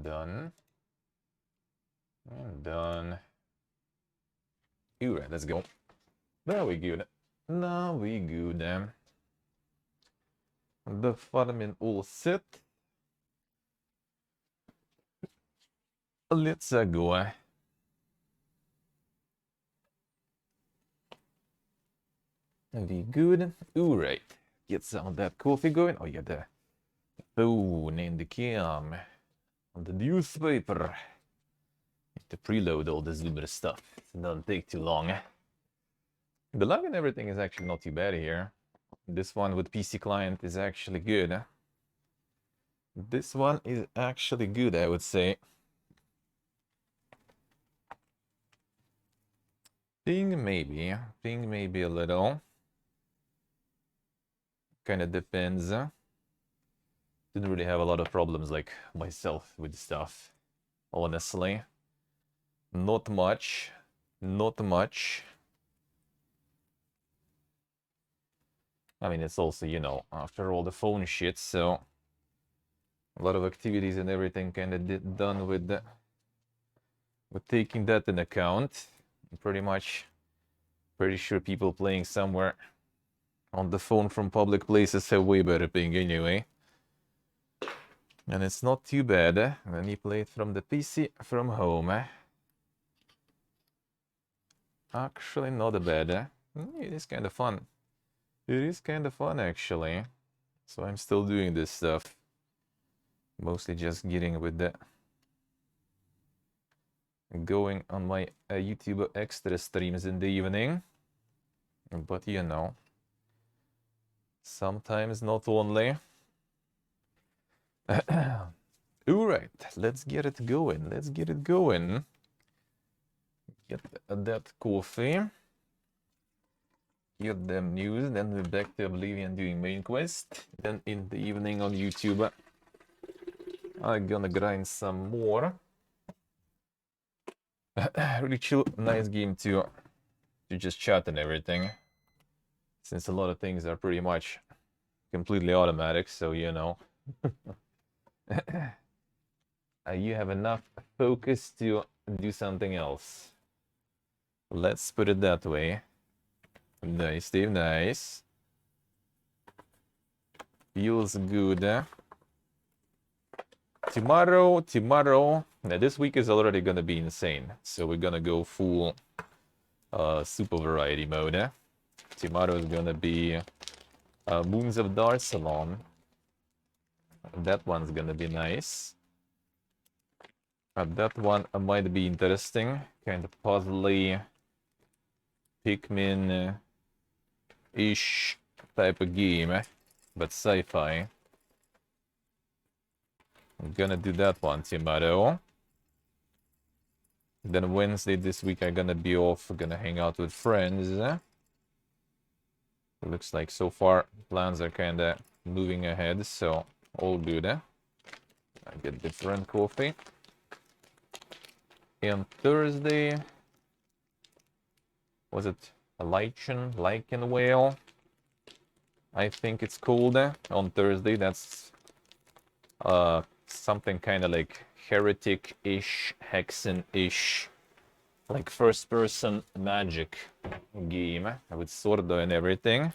Done. And done. Alright, let's go. Now we good. Now we good. The farming all set. Let's go. We good. Alright. Get some of that coffee going. Oh yeah, the phone in the cam. On the newspaper. Need to preload all the Zoomer stuff. It doesn't take too long. The lag and everything is actually not too bad here. This one with PC client is actually good. This one is actually good, I would say. Ping maybe a little. Kind of depends. Didn't really have a lot of problems like myself with stuff, honestly. Not much. I mean, it's also, you know, after all the phone shit, so a lot of activities and everything kind of done with taking that in account. Pretty sure people playing somewhere on the phone from public places have way better ping anyway. And it's not too bad when you play it from the PC from home. Actually not bad. It is kind of fun. It is kind of fun actually. So I'm still doing this stuff. Mostly just getting with the going on my YouTube extra streams in the evening. But you know, sometimes not only. Alright, let's get it going. Get that coffee. Get them news, then we're back to Oblivion doing main quest. Then in the evening on YouTube, I'm gonna grind some more. Really chill, nice game to just chat and everything. Since a lot of things are pretty much completely automatic, so you know. You have enough focus to do something else. Let's put it that way. Nice, Steve, nice. Feels good. Tomorrow. Now this week is already gonna be insane. So we're gonna go full super variety mode. Tomorrow is gonna be Moons of Darsalon. That one's gonna be nice. That one might be interesting. Kind of puzzly, Pikmin-ish type of game, but sci-fi. I'm gonna do that one tomorrow. Then Wednesday this week I'm gonna be off. Gonna hang out with friends. It looks like so far plans are kinda moving ahead, so all good. I get different coffee. And Thursday, was it a lichen whale? I think it's called on Thursday. That's something kind of like heretic-ish, hexen-ish, like first-person magic game with Sordo and everything.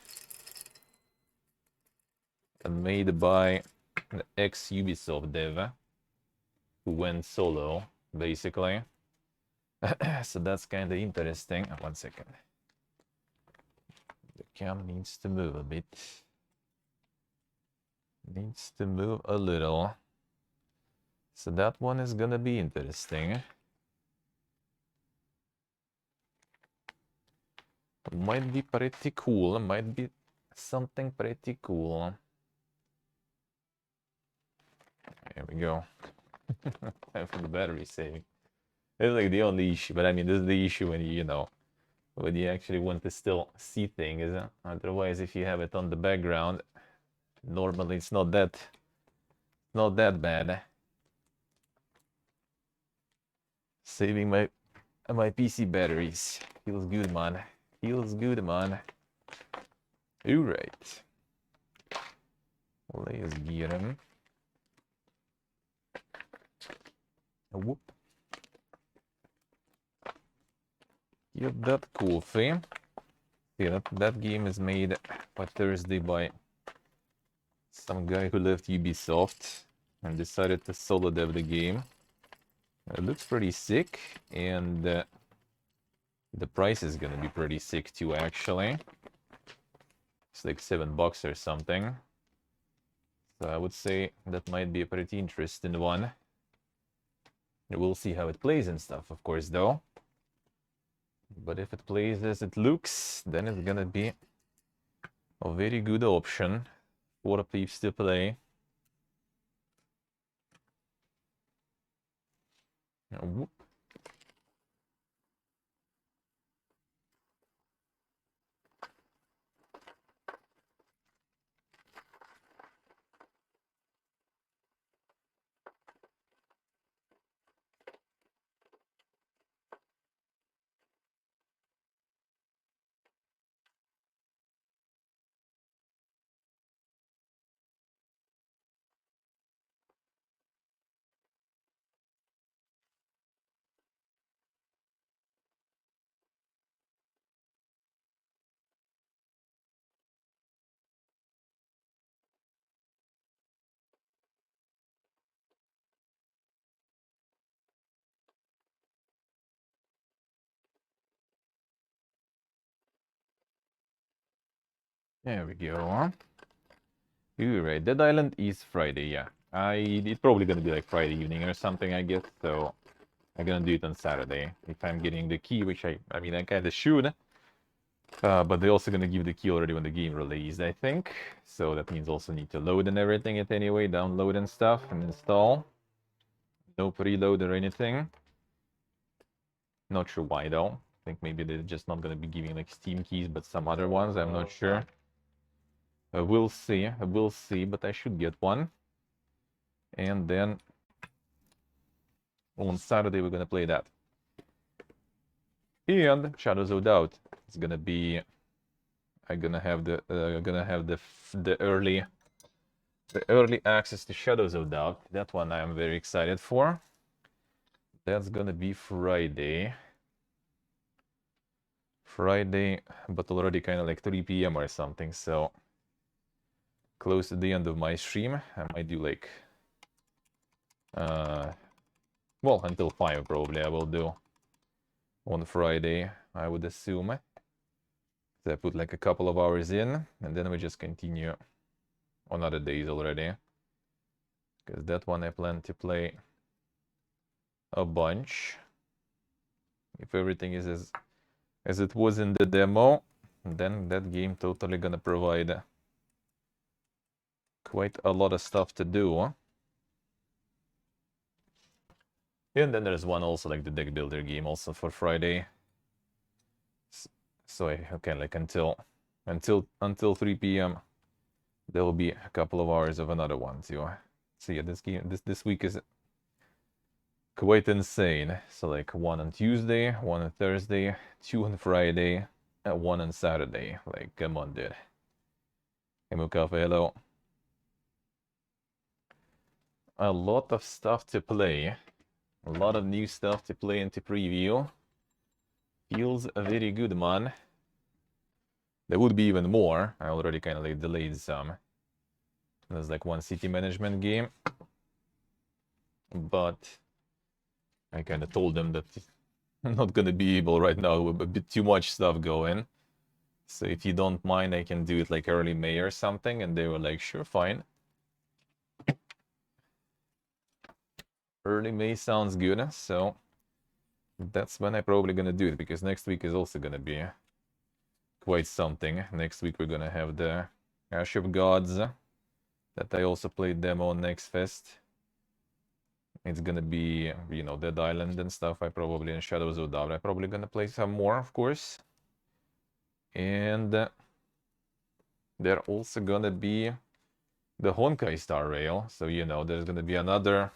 And made by the ex-Ubisoft dev who went solo, basically. So that's kind of interesting. 1 second. The cam needs to move a bit. Needs to move a little. So that one is gonna be interesting. Might be pretty cool. Might be something pretty cool. There we go. Time for the battery saving. It's like the only issue, but I mean, this is the issue when you know, when you actually want to still see things. Otherwise, if you have it on the background, normally it's not that bad. Saving my PC batteries feels good, man. Feels good, man. All right. Let's get him. Whoop. Get that coffee. Yeah, that game is made by Thursday by some guy who left Ubisoft and decided to solo dev the game. It looks pretty sick, and the price is gonna be pretty sick too, actually. It's like $7 or something. So I would say that might be a pretty interesting one. We'll see how it plays and stuff, of course, though. But if it plays as it looks, then it's gonna be a very good option for peeps to play. Whoop. There we go. You're right. Dead Island is Friday, yeah. It's probably gonna be like Friday evening or something, I guess. So I'm gonna do it on Saturday if I'm getting the key, which I mean I kinda should. But they're also gonna give the key already when the game released, I think. So that means also need to load and everything it anyway, download and stuff and install. No preload or anything. Not sure why though. I think maybe they're just not gonna be giving like Steam keys, but some other ones. I'm not sure. We'll see. We'll see, but I should get one. And then on Saturday we're gonna play that. And Shadows of Doubt. It's gonna be. I'm gonna have the early access to Shadows of Doubt. That one I am very excited for. That's gonna be Friday. Friday, but already kind of like 3 p.m. or something. So close to the end of my stream, I might do like well, until 5 probably I will do on Friday, I would assume. So I put like a couple of hours in, and then we just continue on other days already. Because that one I plan to play a bunch. If everything is as it was in the demo, then that game totally gonna provide quite a lot of stuff to do. And then there's one also like the deck builder game also for Friday. So I can like until 3 p.m. there will be a couple of hours of another one too. So yeah, this week is quite insane. So like 1 on Tuesday, 1 on Thursday, 2 on Friday, and 1 on Saturday. Like, come on, dude. Hey, Mukafa, hello. A lot of stuff to play. A lot of new stuff to play and to preview. Feels very good, man. There would be even more. I already kind of like delayed some. There's like one city management game. But I kind of told them that I'm not gonna be able right now with a bit too much stuff going. So if you don't mind, I can do it like early May or something. And they were like, sure, fine. Early May sounds good. So that's when I'm probably gonna do it, because next week is also gonna be quite something. Next week we're gonna have the Ash of Gods that I also played demo on Next Fest. It's gonna be, you know, Dead Island and stuff. I probably, in Shadows of Doubt, I'm probably gonna play some more, of course. And they're also gonna be the Honkai Star Rail. So, you know, there's gonna be another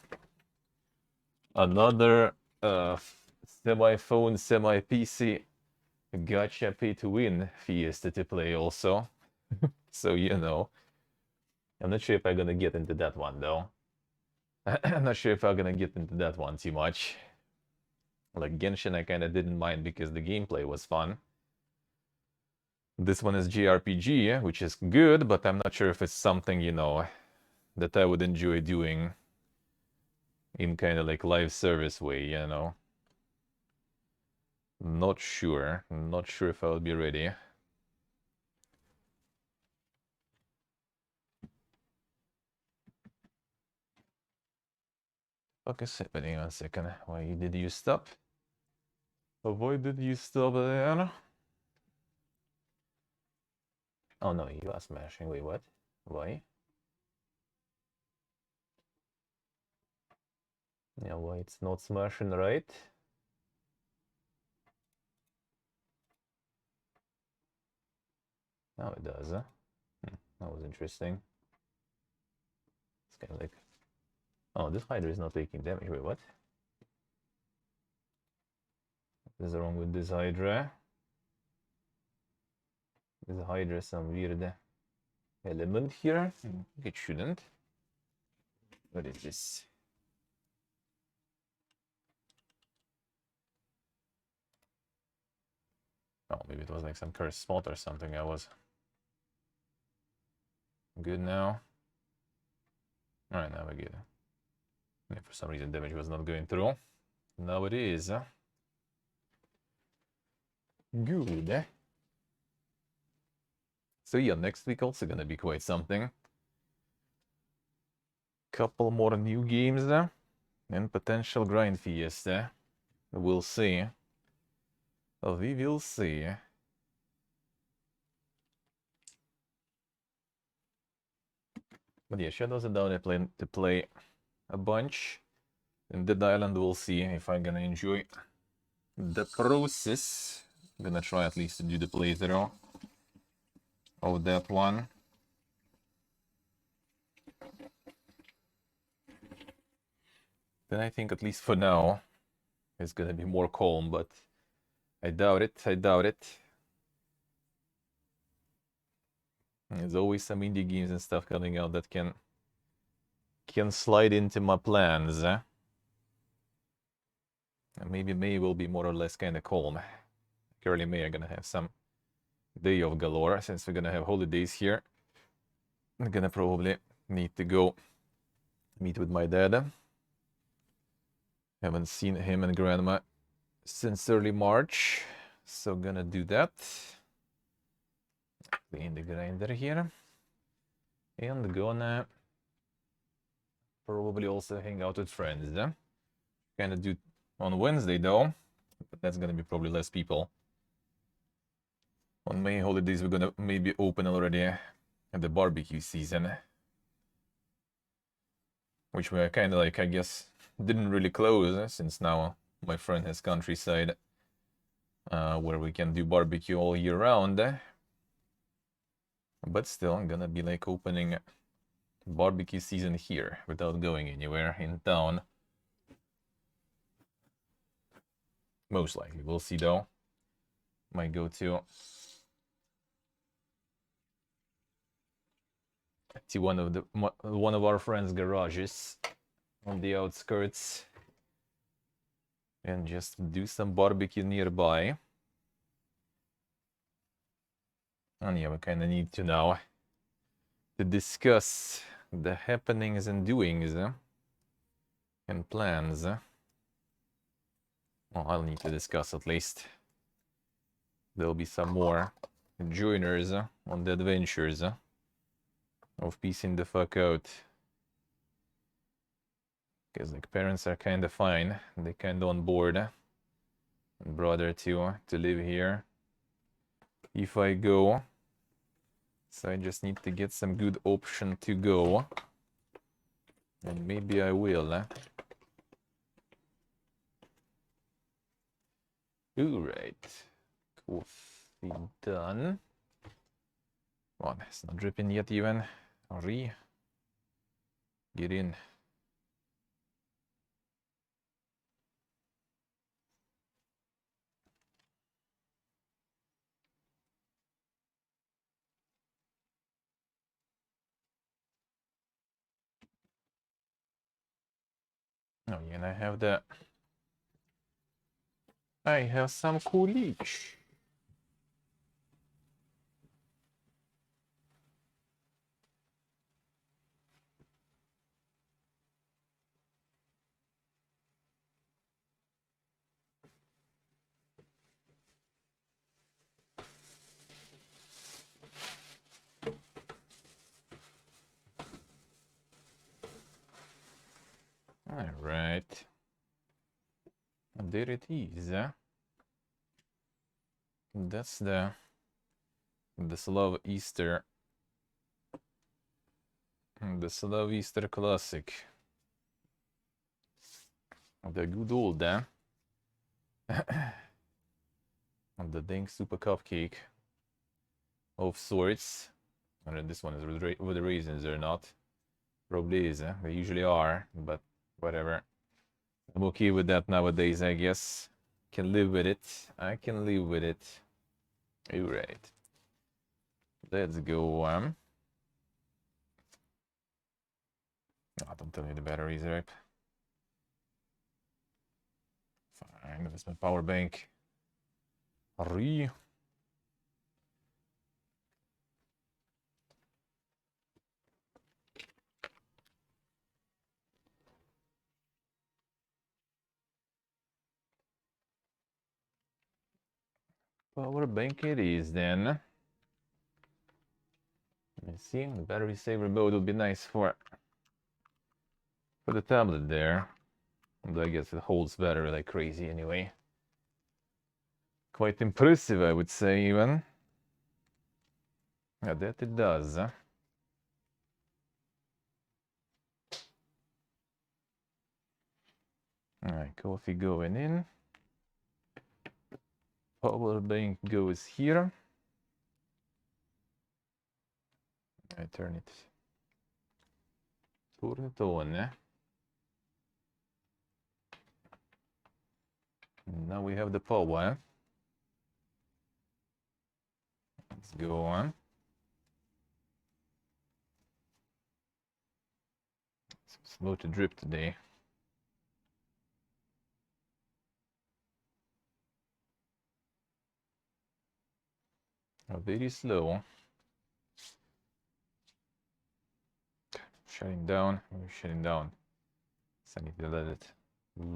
semi-phone, semi-PC gacha pay-to-win Fiesta to play also. So, you know, I'm not sure if I'm gonna get into that one, though. I'm not sure if I'm gonna get into that one too much. Like Genshin, I kind of didn't mind because the gameplay was fun. This one is JRPG, which is good, but I'm not sure if it's something, you know, that I would enjoy doing in kind of like live service way, you know. Not sure. Not sure if I'll be ready. Fuck is happening? 1 second. Why did you stop? Why did you stop there? Oh no, you are smashing. Wait, what? Why? Yeah, why it's not smashing, right? Now it does, huh? That was interesting. It's kind of like... Oh, this Hydra is not taking damage. Wait, what? What is wrong with this Hydra? This Hydra some weird element here? It shouldn't. What is this? Oh, maybe it was like some cursed spot or something. I was good now. Alright, now we're good. Yeah, for some reason damage was not going through. Now it is. Good. So yeah, next week also gonna be quite something. Couple more new games and potential grind fiesta. We'll see. We will see. But yeah, Shadows of Down I plan to play a bunch. In Dead Island we'll see if I'm gonna enjoy the process. I'm gonna try at least to do the playthrough of that one. Then I think at least for now it's gonna be more calm, but I doubt it. I doubt it. There's always some indie games and stuff coming out that can slide into my plans. And maybe May will be more or less kind of calm. Early May I'm gonna have some day of galore since we're gonna have holidays here. I'm gonna probably need to go meet with my dad. Haven't seen him and grandma since early March, so gonna do that. Clean the grinder here. And gonna probably also hang out with friends. Kinda do on Wednesday though, but that's gonna be probably less people. On May holidays we're gonna maybe open already at the barbecue season. Which we're kinda like, I guess, didn't really close since now my friend has countryside where we can do barbecue all year round. But still, I'm gonna be like opening barbecue season here without going anywhere in town. Most likely, we'll see though. Might go to one of our friends' garages on the outskirts and just do some barbecue nearby. And yeah, we kind of need to now to discuss the happenings and doings and plans. Well, I'll need to discuss at least. There'll be some more joiners on the adventures of piecing the fuck out. Because like parents are kind of fine, they kind of on board. And brother to live here if I go. So I just need to get some good option to go. And maybe I will. Alright. Coffee done. Come on, it's not dripping yet even. Hurry. Get in. Oh yeah, and I have some coolage. All right. And there it is. That's the slow Easter. The slow Easter classic. The good old, and the dang super cupcake of sorts. I don't know this one is with the raisins or not. Probably is, they usually are, but whatever. I'm okay with that nowadays, I guess. Can live with it. I can live with it. Alright. Let's go. Oh, don't tell me the batteries, right? Fine, that's my power bank. Hurry. Power bank it is then. Let's see, the battery saver mode would be nice for the tablet there. But I guess it holds battery like crazy anyway. Quite impressive, I would say, even. Yeah, that it does. Alright, coffee going in. Power bank goes here. I turn it on. Now we have the power. Let's go on. So slow to drip today. Very slow. Shutting down. Shutting down. So I need to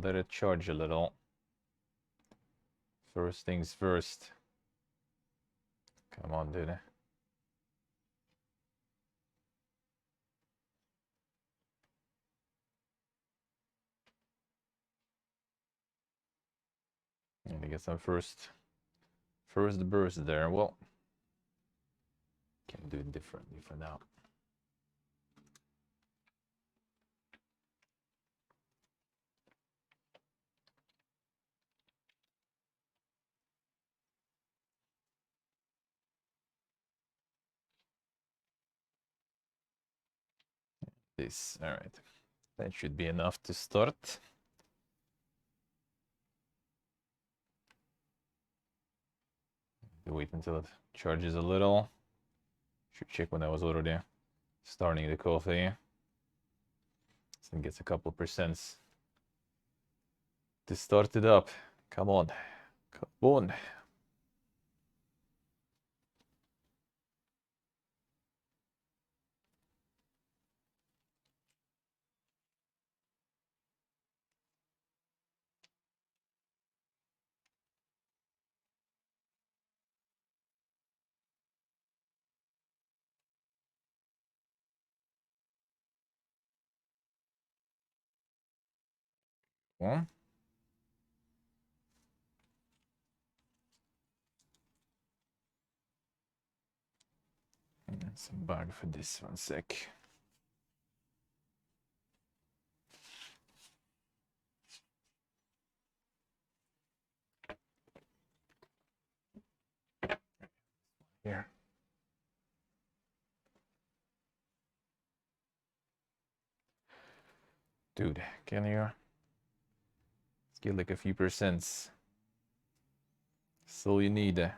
let it charge a little. First things first. Come on, dude. And I guess I'm first burst there. Well, can do it differently for now. This, all right. That should be enough to start. Wait until it charges a little. Should check when I was already starting the coffee. So it gets a couple percents to start it up. Come on. Come on. One. Some bag for this 1 sec. Here. Dude, can you? Let's get like a few percents. So you need.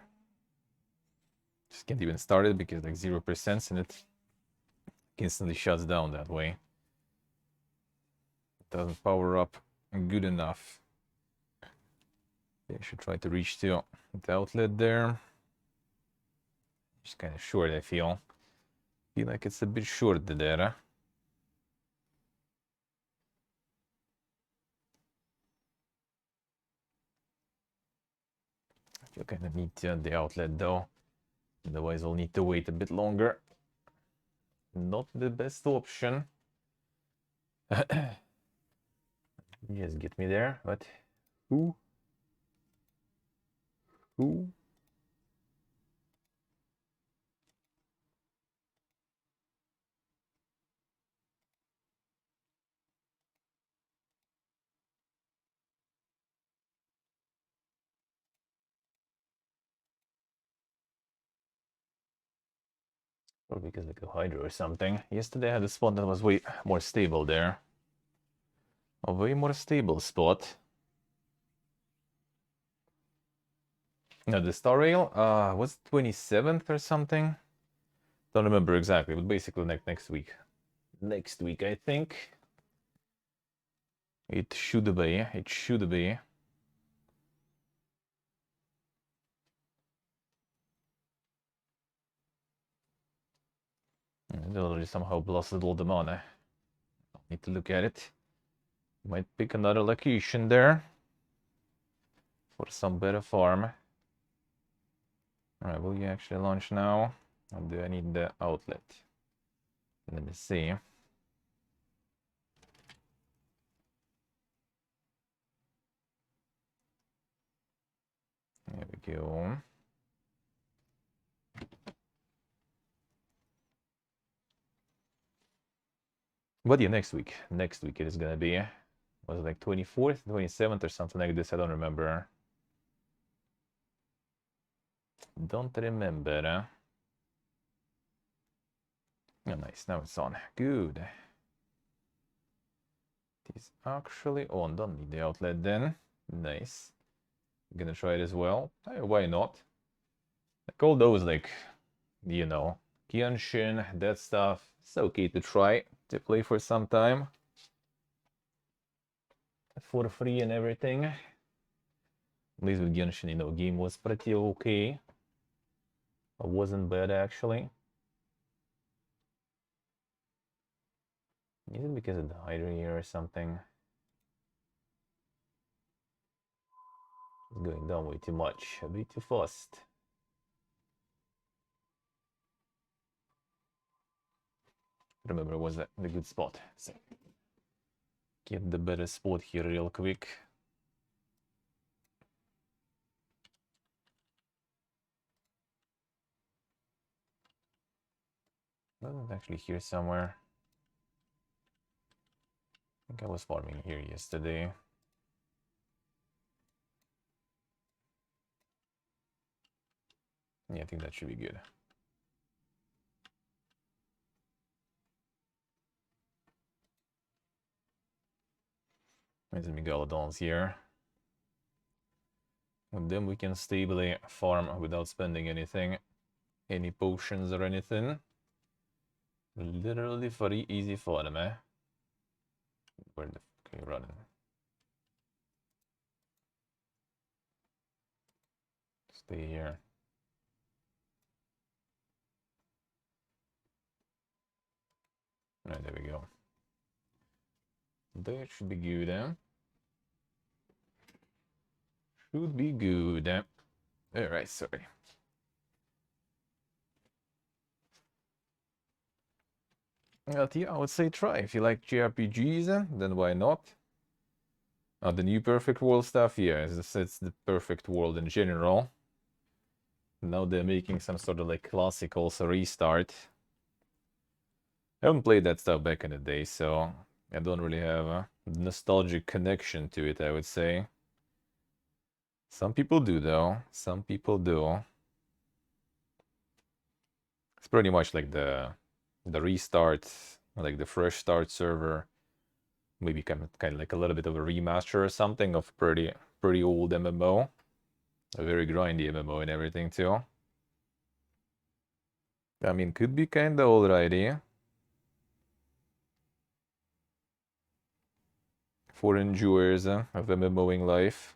Just can't even start it because like 0% and it instantly shuts down that way. It doesn't power up good enough. I should try to reach to the outlet there. Just kind of short, I feel. Feel like it's a bit short there. I feel kind of need the outlet though. Otherwise I'll need to wait a bit longer. Not the best option. Just get me there, but who? Who? Or because like a hydro or something. Yesterday I had a spot that was way more stable there. A way more stable spot. No, the star rail was 27th or something. Don't remember exactly, but basically next week. Next week, I think. It should be. It should be. It already somehow blasted all the mana. Need to look at it. Might pick another location there for some better farm. Alright, will you actually launch now? Or do I need the outlet? Let me see. There we go. But yeah, next week. Next week it is gonna be. Was it like 24th, 27th or something like this? I don't remember. Don't remember. Oh, nice. Now it's on. Good. It is actually on. Don't need the outlet then. Nice. I'm gonna try it as well. Hey, why not? Like all those, like, you know, Genshin, that stuff. It's okay to try to play for some time. For free and everything. At least with Genshin, you know, game was pretty okay. It wasn't bad actually. Is it because of the Hydra here or something? It's going down way too much, a bit too fast. Remember, it was the good spot. So get the better spot here real quick. Wasn't actually here somewhere. I think I was farming here yesterday. Yeah, I think that should be good. There's Megalodons here. And then we can stably farm without spending anything. Any potions or anything. Literally very easy for them, eh? Where the fuck are you running? Stay here. Alright, there we go. That should be good, eh? Should be good, eh? Alright, sorry. But yeah, I would say try. If you like JRPGs, then why not? The new Perfect World stuff, yeah, it's the perfect world in general. Now they're making some sort of like classic also restart. I haven't played that stuff back in the day, so I don't really have a nostalgic connection to it, I would say. Some people do, though. Some people do. It's pretty much like the restart, like the fresh start server. Maybe kind of like a little bit of a remaster or something of pretty old MMO. A very grindy MMO and everything too. I mean, could be kinda alrighty. for enjoyers of MMOing life.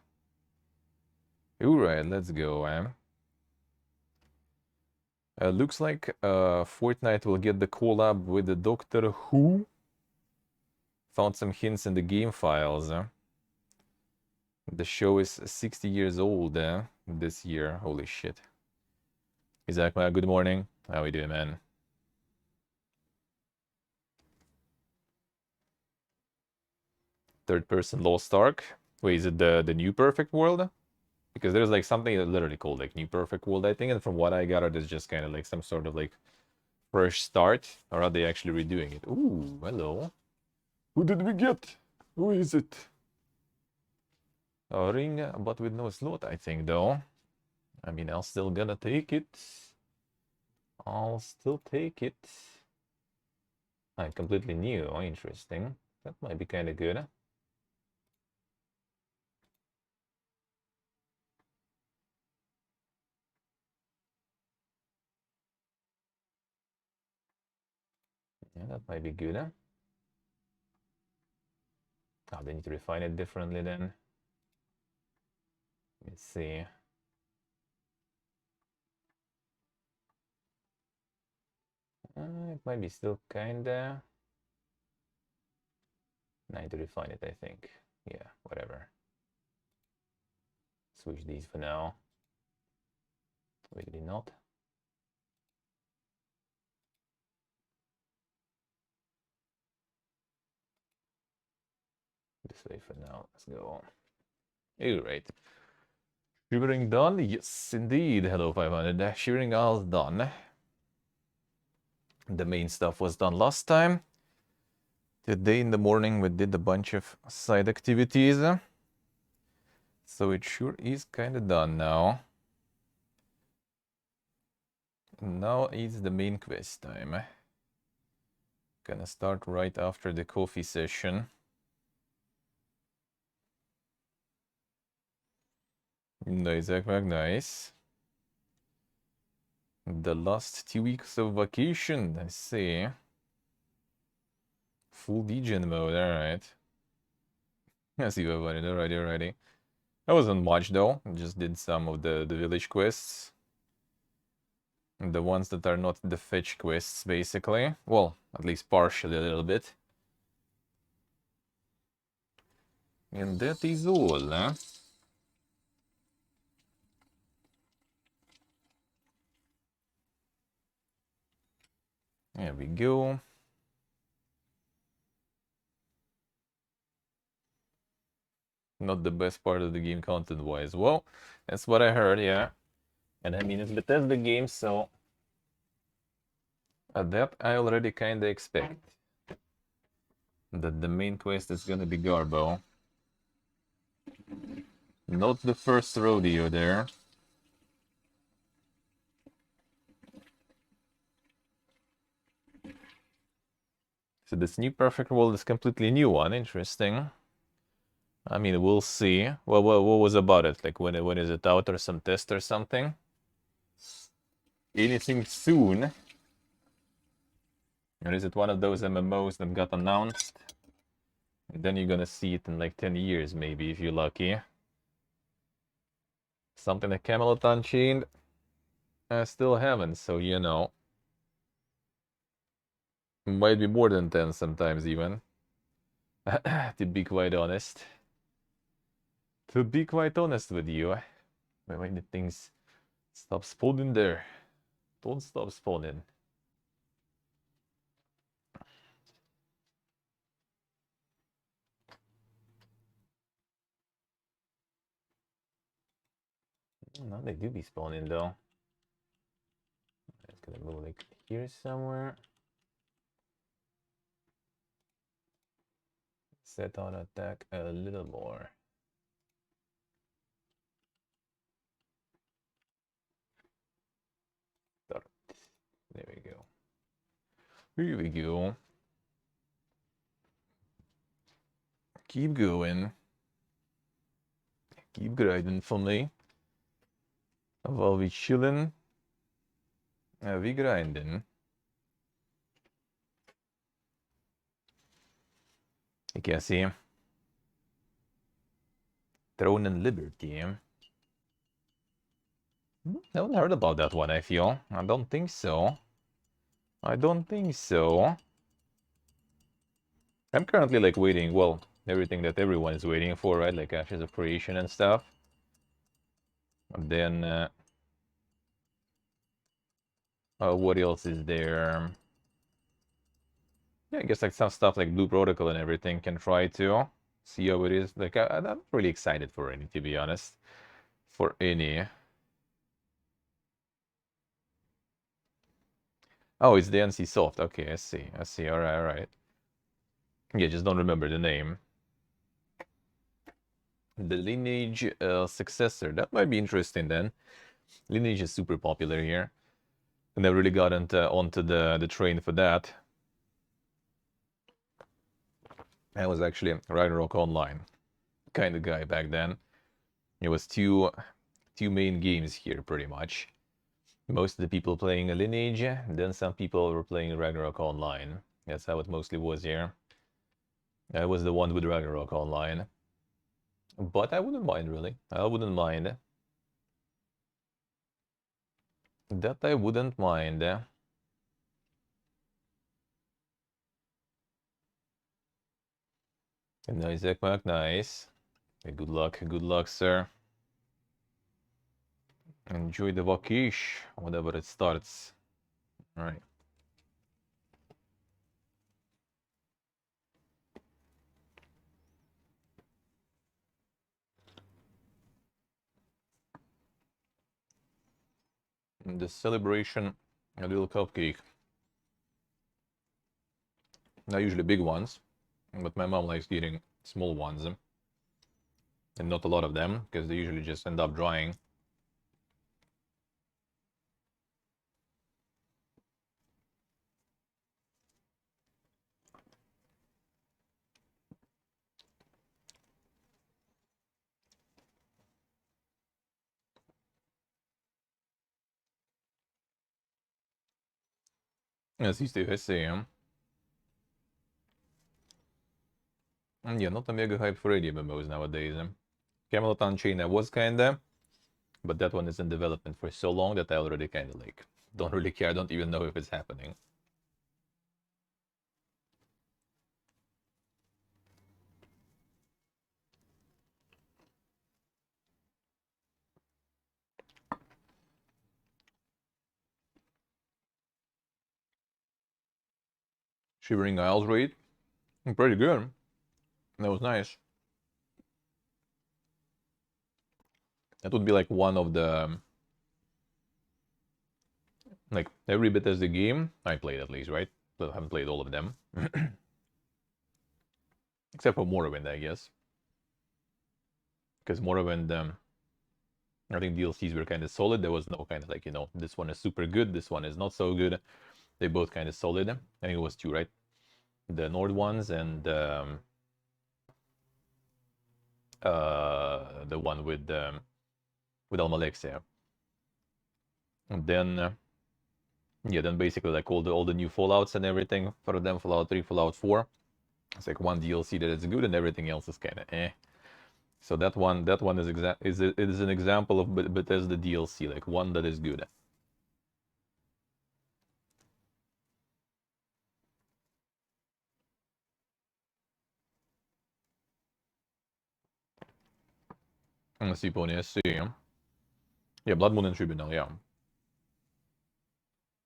Alright, let's go. Looks like Fortnite will get the collab with the Doctor Who. Found some hints in the game files. The show is 60 years old this year. Holy shit. Isaac, good morning. How we doing, man? Third person Lost Ark. Wait, is it the new Perfect World? Because there's like something that literally called like New Perfect World, I think, and from what I gathered, it's just kind of like some sort of like fresh start, or are they actually redoing it? Ooh, hello. Who did we get? Who is it? A ring, but with no slot, I think, though. I mean, I'll still gonna take it. I'll still take it. Completely new. Interesting. That might be kind of good. Yeah, that might be good. Oh, they need to refine it differently then. Let's see. It might be still kinda. I need to refine it, I think. Yeah, whatever. Switch these for now. Really not. This way for now. Let's go. Alright. Shivering done? Yes, indeed. Hello, 500. Shivering all done. The main stuff was done last time. Today in the morning we did a bunch of side activities. So it sure is kind of done now. Now is the main quest time. Gonna start right after the coffee session. Nice, nice. The last 2 weeks of vacation, I see. Full degen mode, alright. I see what I did, alrighty. That wasn't much though, just did some of the village quests. The ones that are not the fetch quests, basically. Well, at least partially a little bit. And that is all, eh? There we go. Not the best part of the game content-wise. Well, that's what I heard, yeah. And I mean, it's Bethesda game, so... that I already kinda expect. That the main quest is gonna be Garbo. Not the first rodeo there. So this new Perfect World is completely new one. Interesting. I mean, we'll see. Well, what was about it? Like, when is it out, or some test or something? Anything soon? Or is it one of those MMOs that got announced? And then you're gonna see it in like 10 years, maybe, if you're lucky. Something like Camelot Unchained? I still haven't, so you know. Might be more than 10 sometimes, even. To be quite honest. To be quite honest with you. Why did things stop spawning there? Don't stop spawning. No, they do be spawning though. It's gonna move like here somewhere. Set on attack a little more. Start. There we go. Here we go. Keep going. Keep grinding for me. While we chillin', we grinding. You can see Throne and Liberty. I haven't heard about that one, I feel. I don't think so. I don't think so. I'm currently like waiting, well, everything that everyone is waiting for, right? Like Ashes of Creation and stuff. And then, what else is there? Yeah, I guess like some stuff like Blue Protocol and everything can try to see how it is. Like, I'm not really excited for any, to be honest. For any. Oh, it's the NC Soft. Okay, I see. I see. All right, all right. Yeah, just don't remember the name. The Lineage successor. That might be interesting then. Lineage is super popular here. I never really got onto the train for that. I was actually Ragnarok Online kind of guy back then. It was two main games here, pretty much. Most of the people playing a Lineage, then some people were playing Ragnarok Online. That's how it mostly was here. I was the one with Ragnarok Online. But I wouldn't mind, really. I wouldn't mind. That I wouldn't mind. Nice, Ekmak, nice. Okay, good luck, sir. Enjoy the vakish, whenever it starts. Alright. The celebration, a little cupcake. Not usually big ones, but my mom likes eating small ones. And not a lot of them, because they usually just end up drying. Yes, he's the SAM. And yeah, not a mega hype for any MMOs nowadays. Camelot Unchained I was kinda, but that one is in development for so long that I already kinda like don't really care, I don't even know if it's happening. Shivering Isles raid, pretty good. That was nice. That would be like one of the like every bit as the game I played at least, right? But I haven't played all of them. Except for Morrowind, I guess. Because Morrowind, I think DLCs were kind of solid. There was no kind of like, you know, this one is super good, this one is not so good. They both kind of solid. I think it was two, right? The Nord ones and the one with Almalexia. And then yeah, then basically like all the new Fallouts and everything for them, Fallout 3, Fallout 4. It's like one DLC that is good and everything else is kind of eh. So that one is an example of Bethesda DLC, like one that is good. Let's see, Pony, I see. Yeah, Blood Moon and Tribunal, yeah.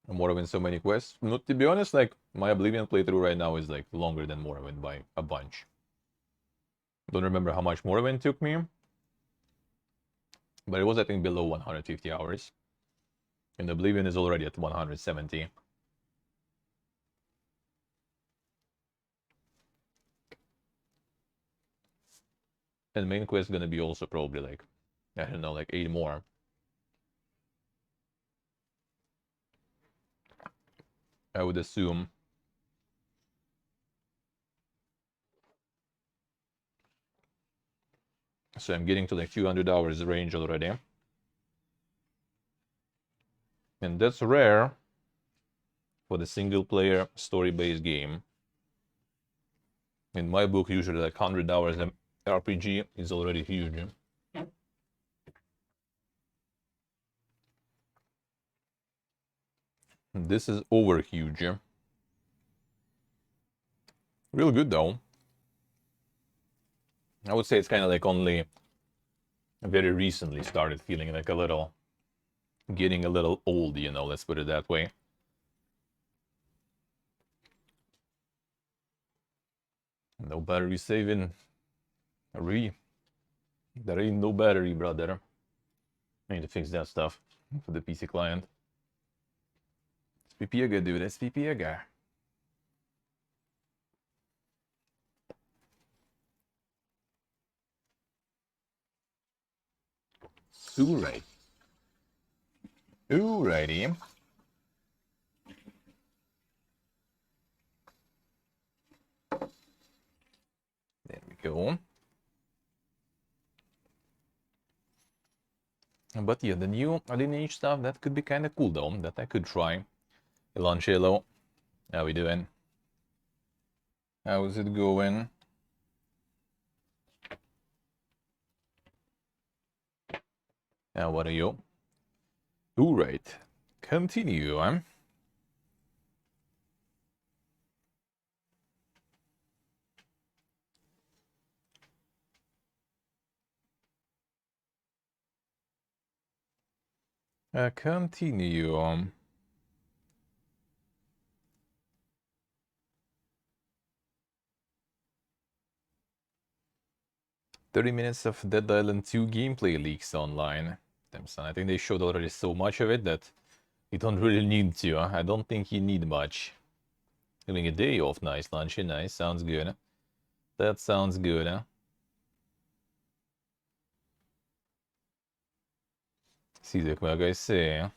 Morrowind, so many quests. No, to be honest, like my Oblivion playthrough right now is like longer than Morrowind by a bunch. Don't remember how much Morrowind took me, but it was I think below 150 hours. And Oblivion is already at 170. And main quest is gonna be also probably like, I don't know, like 8 more. I would assume. So I'm getting to like 200 hours range already. And that's rare for the single player story-based game. In my book, usually like 100 hours RPG is already huge. This is over huge. Real good though. I would say it's kind of like only very recently started feeling like a little, getting a little old, you know, let's put it that way. No battery saving. There ain't no battery, brother. I need to fix that stuff for the PC client. SPPega, dude. SPPega. Alright. Alrighty. There we go. But yeah, the new Lineage stuff, that could be kind of cool though. That I could try. Elancello, how we doing? How's it going? What are you? Alright. Continue, huh? Continue. 30 minutes of Dead Island 2 gameplay leaks online. Damn son, I think they showed already so much of it that you don't really need to. I don't think you need much. Having a day off, nice, lunchy, nice, sounds good. That sounds good, huh? Sì, come I say.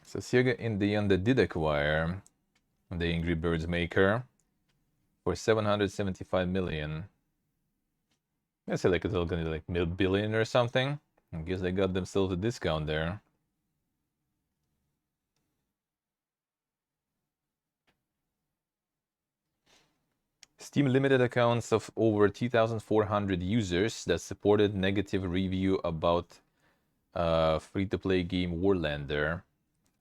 So Sega in the end did acquire the Angry Birds maker for 775 million. I say like it's all gonna be like billion or something. I guess they got themselves a discount there. Steam limited accounts of over 2,400 users that supported negative review about free-to-play game Warlander.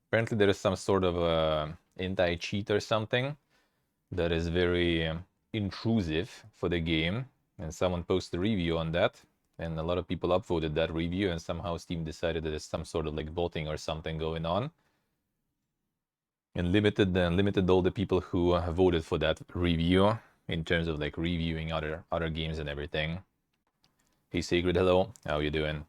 Apparently there is some sort of anti-cheat or something that is very intrusive for the game, and someone posted a review on that, and a lot of people upvoted that review, and somehow Steam decided that there's some sort of like voting or something going on, and limited all the people who voted for that review in terms of like reviewing other games and everything. Hey Sacred, hello, how you doing?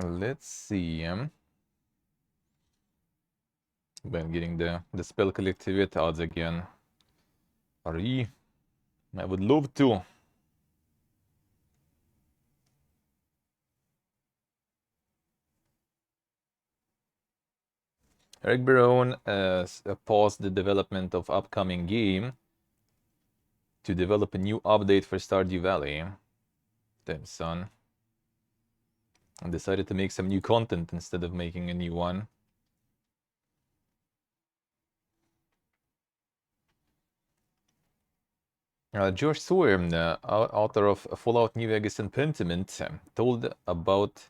Let's see. Been getting the spell collectivity odds again. RE. I would love to. Eric Barone paused the development of upcoming game to develop a new update for Stardew Valley. Damn son. And decided to make some new content instead of making a new one. George Sawyer, author of Fallout New Vegas and Pentiment, told about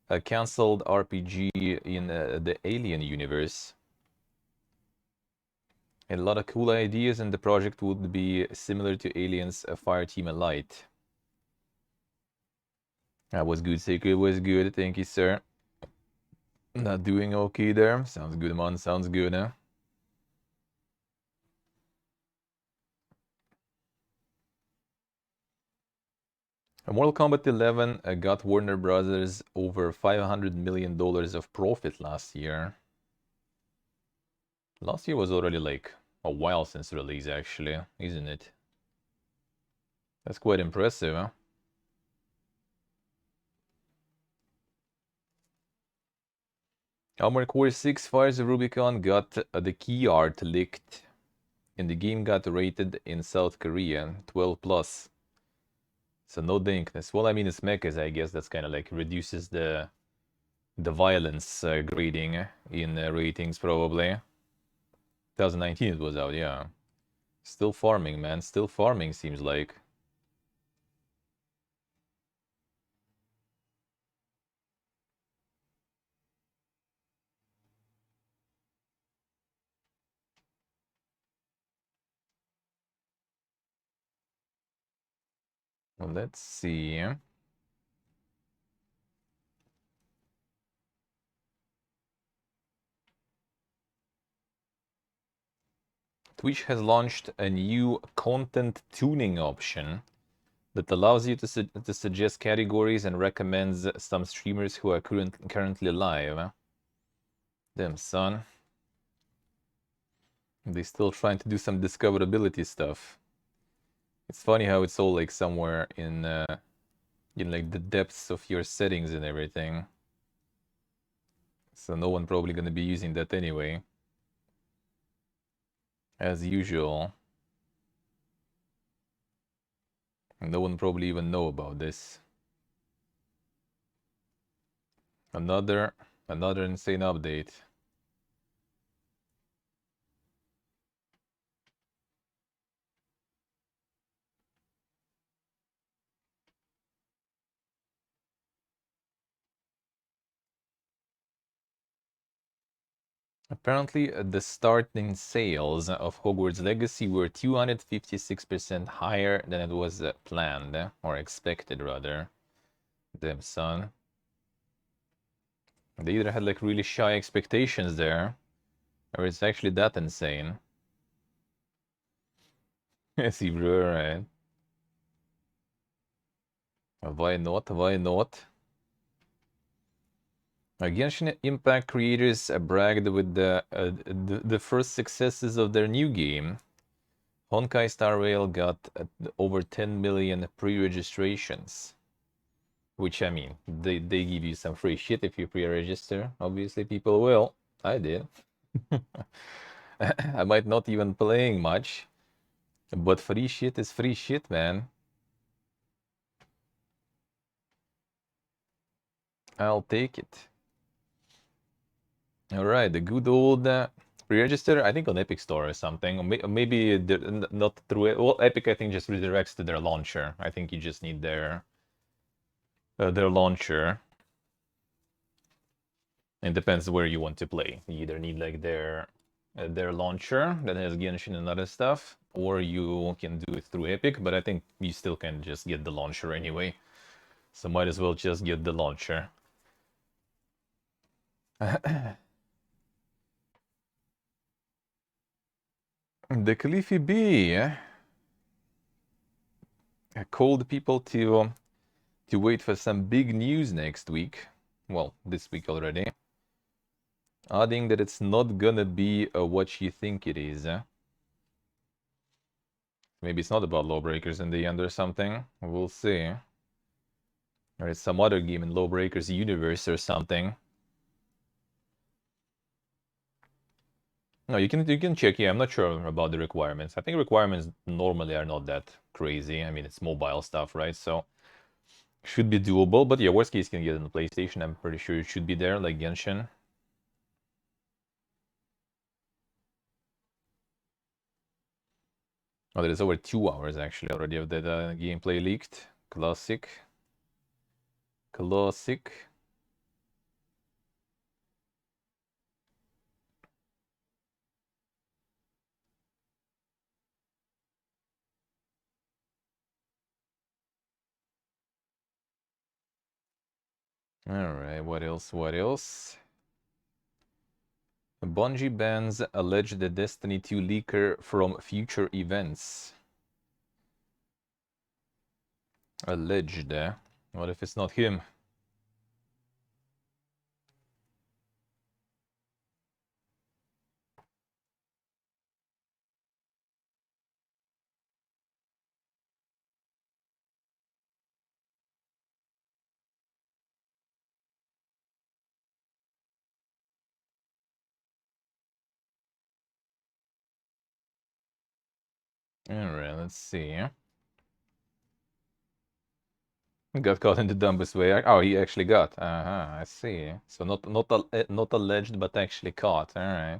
a cancelled RPG in the Alien universe. A lot of cool ideas, and the project would be similar to Alien's Fireteam Elite. That was good, Sacred, was good. Thank you, sir. Not doing okay there. Sounds good, man. Sounds good, huh? Mortal Kombat 11 got Warner Brothers over $500 million of profit last year. Last year was already like a while since release, actually, isn't it? That's quite impressive, huh? Armored Core 6 Fires of Rubicon got the key art leaked, and the game got rated in South Korea 12+. So no dankness. Well, I mean, it's mechas, I guess that's kind of like reduces the violence grading in ratings, probably. 2019 it was out, yeah. Still farming, man. Still farming, seems like. Well, let's see. Twitch has launched a new content tuning option that allows you to suggest categories and recommends some streamers who are currently live. Damn, son. They still trying to do some discoverability stuff. It's funny how it's all like somewhere in like the depths of your settings and everything. So no one probably gonna be using that anyway. As usual. No one probably even know about this. Another insane update. Apparently, the starting sales of Hogwarts Legacy were 256% higher than it was planned, or expected rather. Damn, son. They either had like really shy expectations there, or it's actually that insane. See, bro, right? Why not? Why not? Genshin Impact creators bragged with the first successes of their new game. Honkai Star Rail got over 10 million pre-registrations. Which, I mean, they give you some free shit if you pre-register. Obviously, people will. I did. I might not even playing much, but free shit is free shit, man. I'll take it. All right, the good old pre-register, I think on Epic Store or something. Maybe not through it. Well, Epic, I think, just redirects to their launcher. I think you just need their launcher. It depends where you want to play. You either need like their launcher that has Genshin and other stuff, or you can do it through Epic, but I think you still can just get the launcher anyway. So might as well just get the launcher. The Khalifi B called people to wait for some big news next week. Well, this week already. Adding that it's not gonna be what you think it is. Maybe it's not about Lawbreakers in the end or something. We'll see. Or it's some other game in Lawbreakers universe or something. No, you can check. Yeah, I'm not sure about the requirements. I think requirements normally are not that crazy. I mean, it's mobile stuff, right? So should be doable. But yeah, worst case, you can get it on the PlayStation. I'm pretty sure it should be there, like Genshin. Oh, there is over 2 hours actually already of that gameplay leaked. Classic. Classic. Alright, what else? What else? Bungie bans alleged Destiny 2 leaker from future events. Alleged, eh? What if it's not him? Alright, let's see. Got caught in the dumbest way. Oh, he actually got. I see. So not alleged, but actually caught. All right.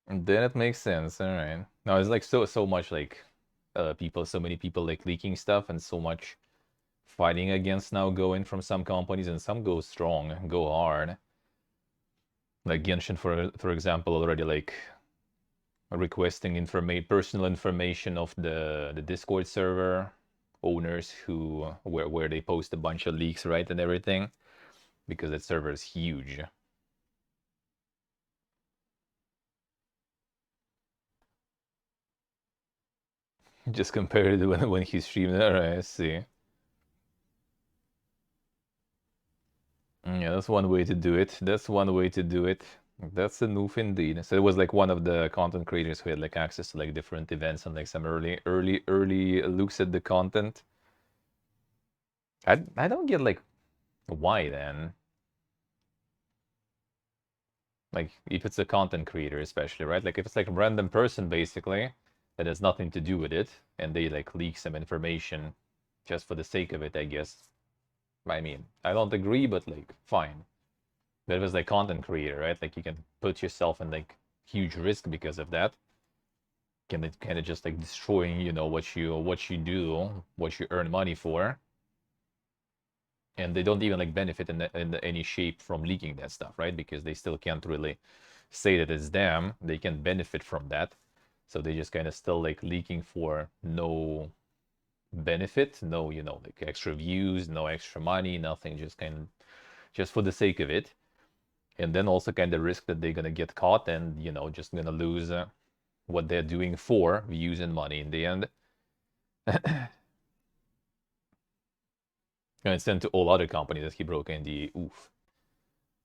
And then it makes sense. All right. Now it's like so much like so many people like leaking stuff, and so much fighting against now going from some companies, and some go strong, go hard. Like Genshin, for example, already like requesting personal information of the Discord server owners where they post a bunch of leaks, right, and everything, because that server is huge. Just compared to when he streamed. Alright, I see. Yeah, that's one way to do it. That's one way to do it. That's a move indeed. So it was like one of the content creators who had like access to like different events and like some early looks at the content. I don't get like why then. Like if it's a content creator especially, right? Like if it's like a random person basically that has nothing to do with it and they like leak some information just for the sake of it, I guess. I mean, I don't agree, but like fine. But if it's like content creator, right? Like you can put yourself in like huge risk because of that. Can it kind of just like destroying, you know, what you do, what you earn money for, and they don't even like benefit in any shape from leaking that stuff, right? Because they still can't really say that it's them. They can benefit from that, so they just kind of still like leaking for no benefit, no, you know, like extra views, no extra money, nothing, just for the sake of it. And then also kind of risk that they're gonna get caught and, you know, just gonna lose what they're doing for views and money in the end. And sent to all other companies that he broke in the oof.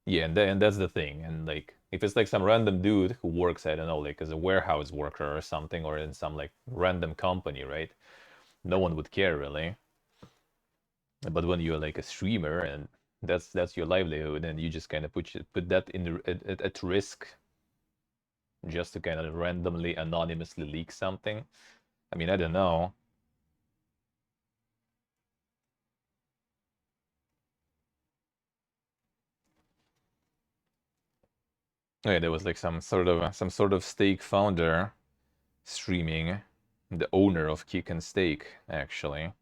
Yeah, and that's the thing. And like if it's like some random dude who works, I don't know, like as a warehouse worker or something, or in some like random company, right? No one would care really. But when you're like a streamer and that's your livelihood, and you just kind of put that at risk just to kind of randomly anonymously leak something. I mean, I don't know. Oh, yeah, there was like some sort of steak founder streaming, the owner of Kick and Steak actually.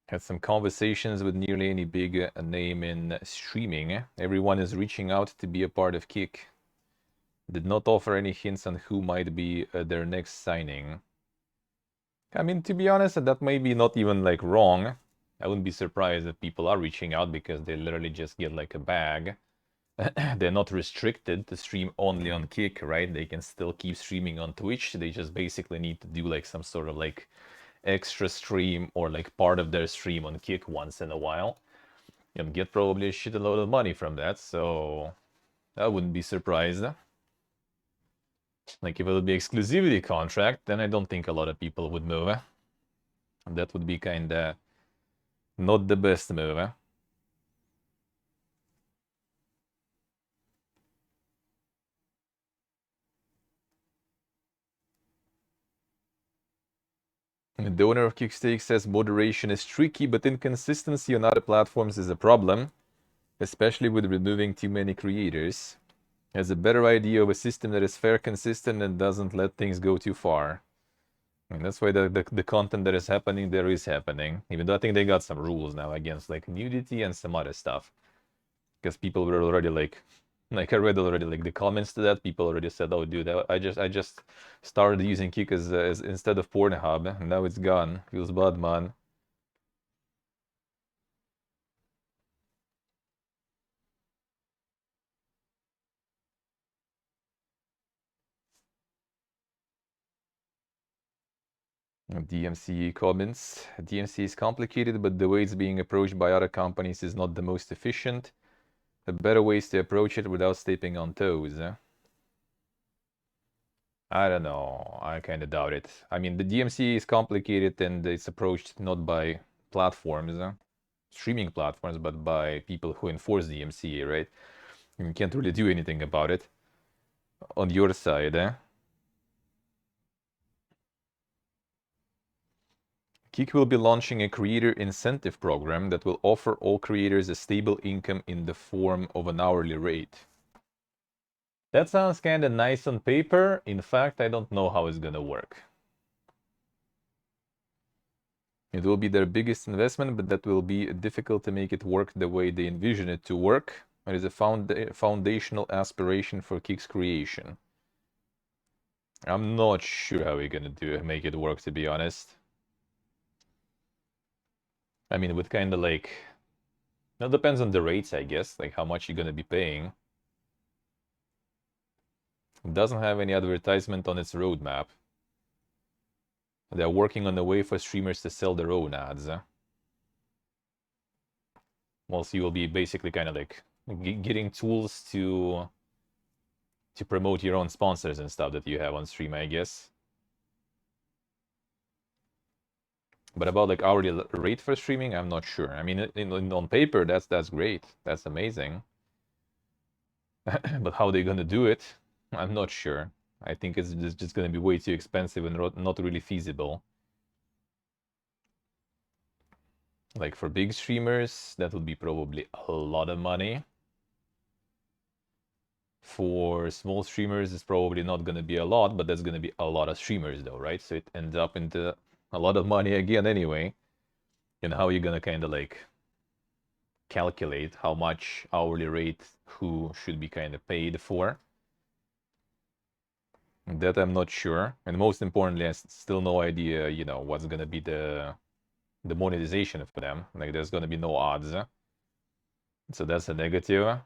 Had some conversations with nearly any big name in streaming. Everyone is reaching out to be a part of Kick. Did not offer any hints on who might be their next signing. I mean, to be honest, that may be not even like wrong. I wouldn't be surprised if people are reaching out because they literally just get like a bag. They're not restricted to stream only on Kick, right? They can still keep streaming on Twitch. They just basically need to do like some sort of like extra stream or like part of their stream on Kick once in a while and get probably a shitload of money from that. So I wouldn't be surprised. Like if it would be exclusivity contract, then I don't think a lot of people would move. That would be kinda not the best move. The owner of Kickstake says moderation is tricky, but inconsistency on other platforms is a problem, especially with removing too many creators. Has a better idea of a system that is fair, consistent, and doesn't let things go too far. And that's why the content that is happening there is happening. Even though I think they got some rules now against like nudity and some other stuff. Because people were already like I read already like the comments to that. People already said, "Oh, dude, I just started using Kik as instead of Pornhub, and now it's gone. Feels bad, man." DMC comments. DMC is complicated, but the way it's being approached by other companies is not the most efficient. A better ways to approach it without stepping on toes. I don't know. I kind of doubt it. I mean, the DMC is complicated and it's approached not by platforms, streaming platforms, but by people who enforce DMCA, right? You can't really do anything about it on your side. Kik will be launching a creator incentive program that will offer all creators a stable income in the form of an hourly rate. That sounds kind of nice on paper. In fact, I don't know how it's gonna work. It will be their biggest investment, but that will be difficult to make it work the way they envision it to work. It is a foundational aspiration for Kick's creation. I'm not sure how we're gonna make it work, to be honest. I mean, with kind of like... It depends on the rates, I guess, like how much you're gonna be paying. It doesn't have any advertisement on its roadmap. They're working on a way for streamers to sell their own ads. Well, so you will be basically kind of like getting tools to promote your own sponsors and stuff that you have on stream, I guess. But about like hourly rate for streaming, I'm not sure. I mean, on paper, that's great. That's amazing. But how they're gonna do it, I'm not sure. I think it's just gonna be way too expensive and not really feasible. Like for big streamers, that would be probably a lot of money. For small streamers, it's probably not gonna be a lot, but that's gonna be a lot of streamers though, right? So it ends up into a lot of money again anyway. And how are you gonna kind of like calculate how much hourly rate who should be kind of paid for? That I'm not sure. And most importantly, I still no idea, you know, what's gonna be the monetization for them. Like there's gonna be no odds. So that's a negative.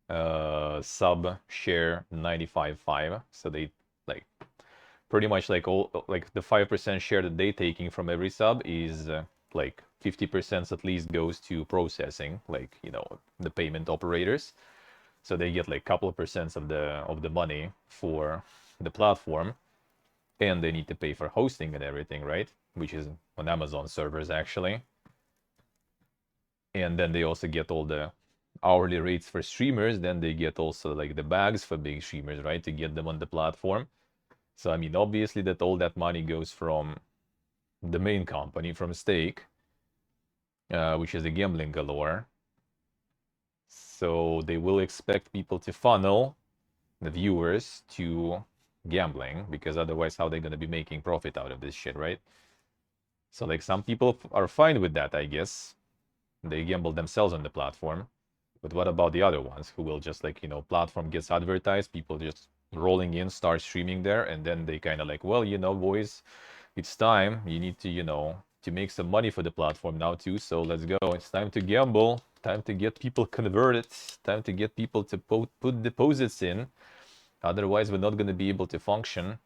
Sub share 95.5. So they like pretty much like all like the 5% share that they taking from every sub is like 50% at least goes to processing, like, you know, the payment operators. So they get like a couple of percents of the money for the platform, and they need to pay for hosting and everything, right? Which is on Amazon servers actually. And then they also get all the hourly rates for streamers. Then they get also like the bags for big streamers, right? To get them on the platform. So I mean, obviously that all that money goes from the main company, from Stake, which is a gambling galore. So they will expect people to funnel the viewers to gambling, because otherwise how are they going to be making profit out of this shit, right? So like some people are fine with that, I guess. They gamble themselves on the platform. But what about the other ones who will just like, you know, platform gets advertised, people just rolling in, start streaming there, and then they kind of like, well, you know, boys, it's time. You need to, you know, to make some money for the platform now too. So let's go. It's time to gamble. Time to get people converted. Time to get people to put deposits in. Otherwise, we're not going to be able to function.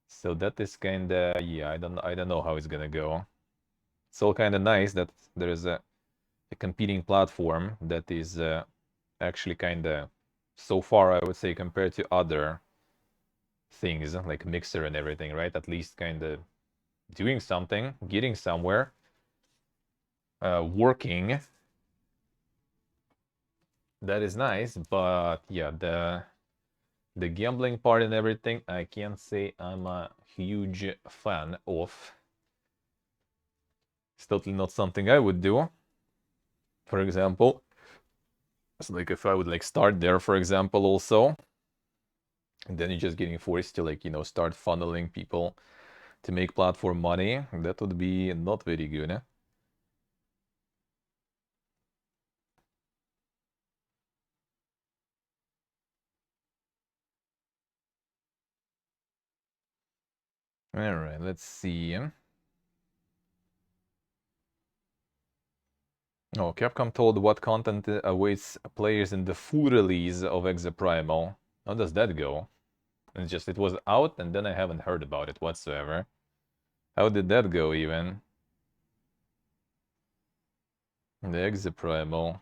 So that is kind of, yeah, I don't know how it's going to go. It's all kind of nice that there is a competing platform that is actually kind of, so far, I would say, compared to other things like Mixer and everything, right? At least kind of doing something, getting somewhere, working. That is nice, but yeah, the gambling part and everything, I can't say I'm a huge fan of. It's totally not something I would do. For example, it's like if I would like start there, for example, also, and then you're just getting forced to like, you know, start funneling people to make platform money, that would be not very good, eh? All right, let's see. Oh, Capcom told what content awaits players in the full release of Exoprimal. How does that go? It's just, it was out and then I haven't heard about it whatsoever. How did that go even? The Exoprimal.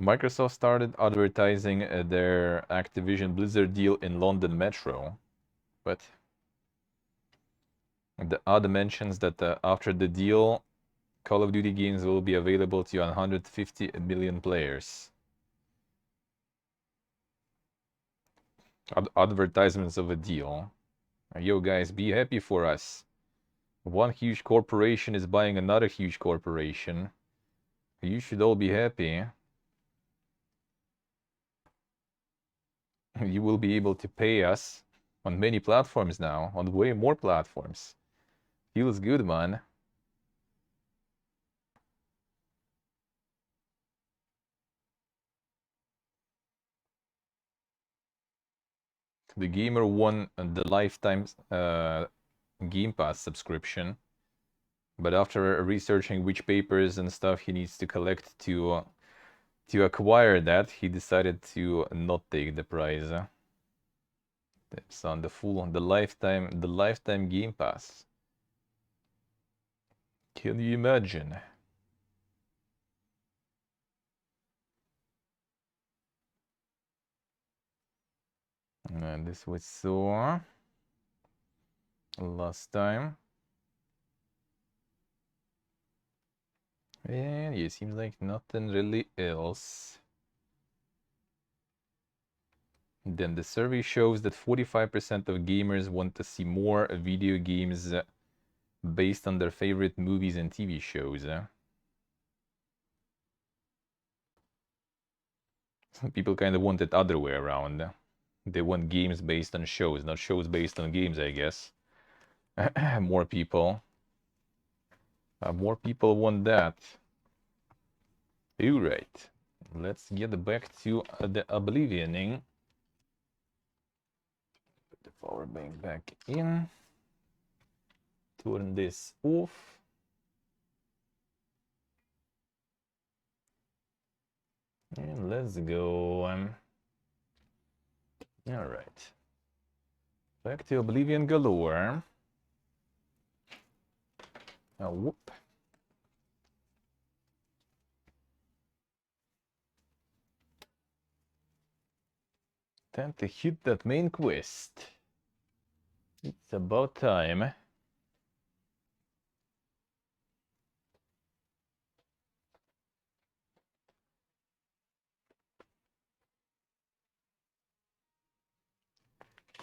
Microsoft started advertising their Activision Blizzard deal in London Metro. But the ad mentions that after the deal, Call of Duty games will be available to 150 million players. Advertisements of a deal. Yo, guys, be happy for us. One huge corporation is buying another huge corporation. You should all be happy. You will be able to pay us on many platforms now, on way more platforms. Feels good, man. The gamer won the lifetime Game Pass subscription, but after researching which papers and stuff he needs to collect to acquire that, he decided to not take the prize. That's on the lifetime Game Pass. Can you imagine? And this we saw last time. And yeah, seems like nothing really else. Then the survey shows that 45% of gamers want to see more video games based on their favorite movies and TV shows. People kind of want it other way around. They want games based on shows, not shows based on games, I guess. More people want that. Alright, let's get back to the Oblivioning. Put the power bank back in. Turn this off. And let's go. Alright. Back to Oblivion galore. Oh, whoop. Time to hit that main quest. It's about time.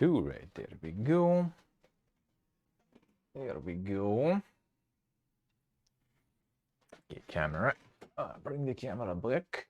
Alright, there we go. There we go. Okay, camera. Bring the camera back.